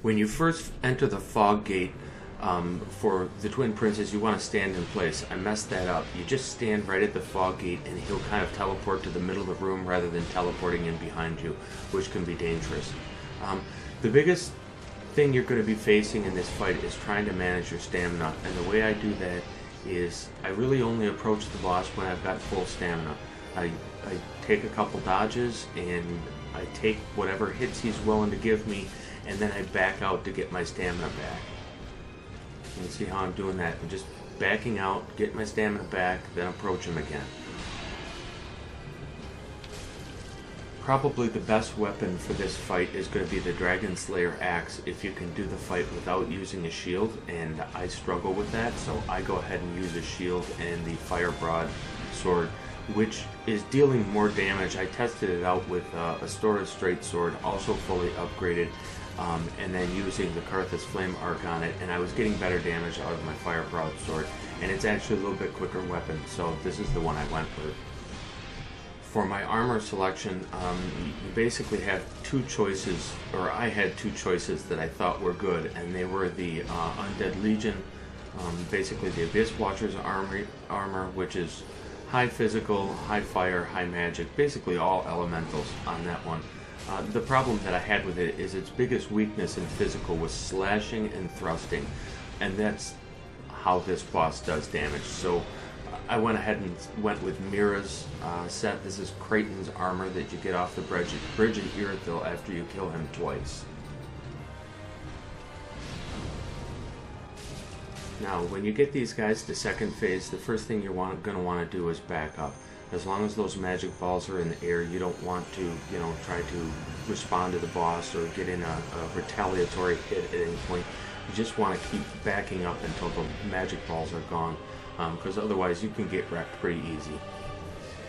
When you first enter the fog gate for the Twin Princes, you want to stand in place. I messed that up. You just stand right at the fog gate and he'll kind of teleport to the middle of the room rather than teleporting in behind you, which can be dangerous. The biggest thing you're going to be facing in this fight is trying to manage your stamina, and the way I do that is I really only approach the boss when I've got full stamina. I take a couple dodges and I take whatever hits he's willing to give me, and then I back out to get my stamina back. You can see how I'm doing that. I'm just backing out, get my stamina back, then approach him again. Probably the best weapon for this fight is going to be the Dragon Slayer axe if you can do the fight without using a shield, and I struggle with that, so I go ahead and use a shield and the Fire Broadsword, which is dealing more damage. I tested it out with a Stora's Straight Sword, also fully upgraded, and then using the Karthus Flame Arc on it, and I was getting better damage out of my Fire Broadsword, and it's actually a little bit quicker weapon, so this is the one I went with. For my armor selection, you basically have two choices, or I had two choices that I thought were good, and they were the Undead Legion, basically the Abyss Watcher's armor, which is high physical, high fire, high magic, basically all elementals on that one. The problem that I had with it is its biggest weakness in physical was slashing and thrusting, and that's how this boss does damage. So I went ahead and went with Mira's set. This is Kraton's armor that you get off the bridge in Irithyll after you kill him twice. Now, when you get these guys to second phase, the first thing you're going to want to do is back up. As long as those magic balls are in the air, you don't want to, try to respond to the boss or get in a retaliatory hit at any point. You just want to keep backing up until the magic balls are gone, because otherwise you can get wrecked pretty easy.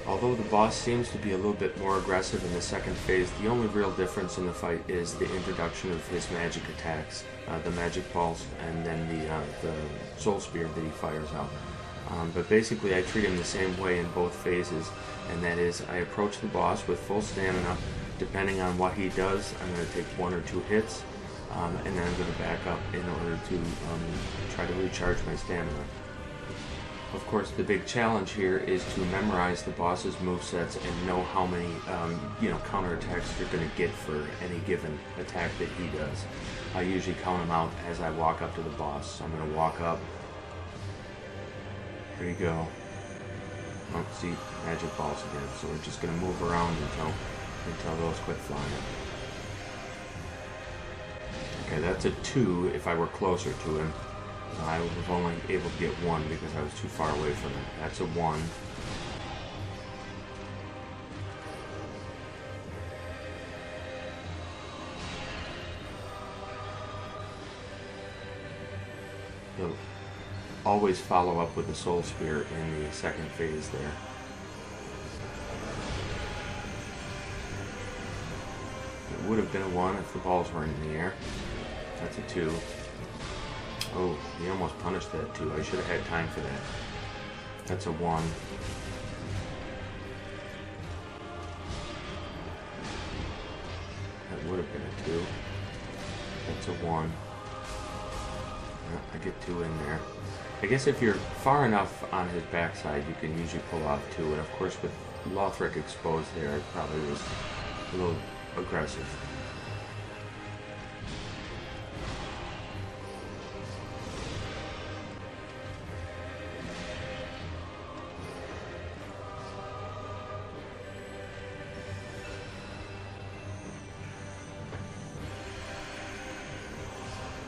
Although the boss seems to be a little bit more aggressive in the second phase, the only real difference in the fight is the introduction of his magic attacks, the magic balls, and then the soul spear that he fires out. But basically I treat him the same way in both phases, and that is I approach the boss with full stamina. Depending on what he does, I'm going to take 1 or 2 hits, and then I'm going to back up in order to try to recharge my stamina. Of course, the big challenge here is to memorize the boss's movesets and know how many counterattacks you're going to get for any given attack that he does. I usually count them out as I walk up to the boss. So I'm going to walk up. There you go. Oh, see, magic balls again. So we're just going to move around until those quit flying. Okay, that's a 2 if I were closer to him. I was only able to get 1 because I was too far away from him. That's a 1. He'll always follow up with the Soul Spear in the second phase there. It would have been a 1 if the balls weren't in the air. That's a 2. Oh, he almost punished that too. I should have had time for that. That's a 1. That would have been a 2. That's a 1. I get 2 in there. I guess if you're far enough on his backside, you can usually pull off 2. And of course, with Lothric exposed there, it probably was a little aggressive.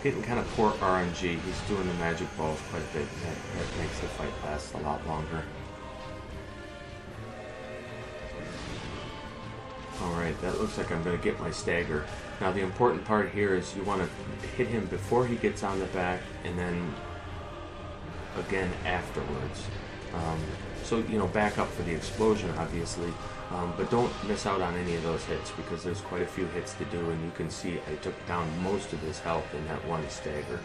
Getting kind of poor RNG. He's doing the magic balls quite a bit. That makes the fight last a lot longer. Alright, that looks like I'm going to get my stagger. Now the important part here is you want to hit him before he gets on the back, and then again afterwards. So, back up for the explosion, obviously, but don't miss out on any of those hits, because there's quite a few hits to do, and you can see I took down most of his health in that one stagger.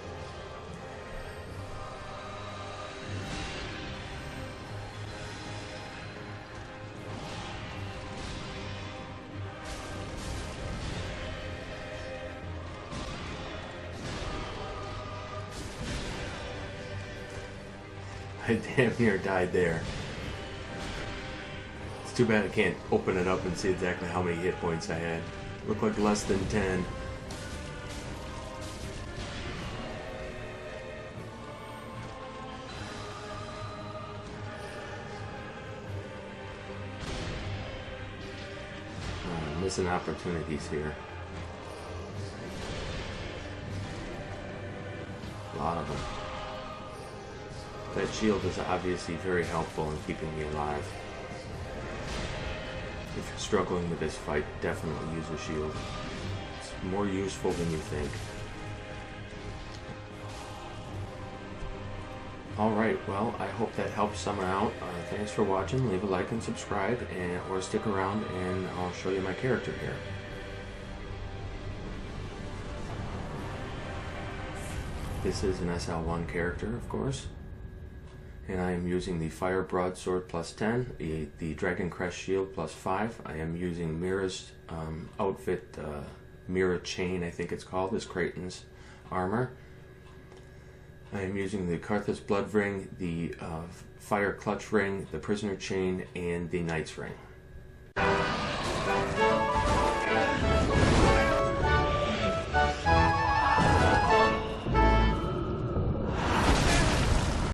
I damn near died there. It's too bad I can't open it up and see exactly how many hit points I had. Looked like less than 10. Missing opportunities here. A lot of them. That shield is obviously very helpful in keeping me alive. If you're struggling with this fight, definitely use a shield. It's more useful than you think. Alright, well, I hope that helps someone out. Thanks for watching. Leave a like and subscribe, or stick around and I'll show you my character here. This is an SL1 character, of course. And I am using the Fire Broadsword plus 10, the Dragon Crest Shield plus 5. I am using Mira's outfit, Mira Chain, I think it's called, is Kraton's armor. I am using the Karthus Blood Ring, the Fire Clutch Ring, the Prisoner Chain, and the Knight's Ring.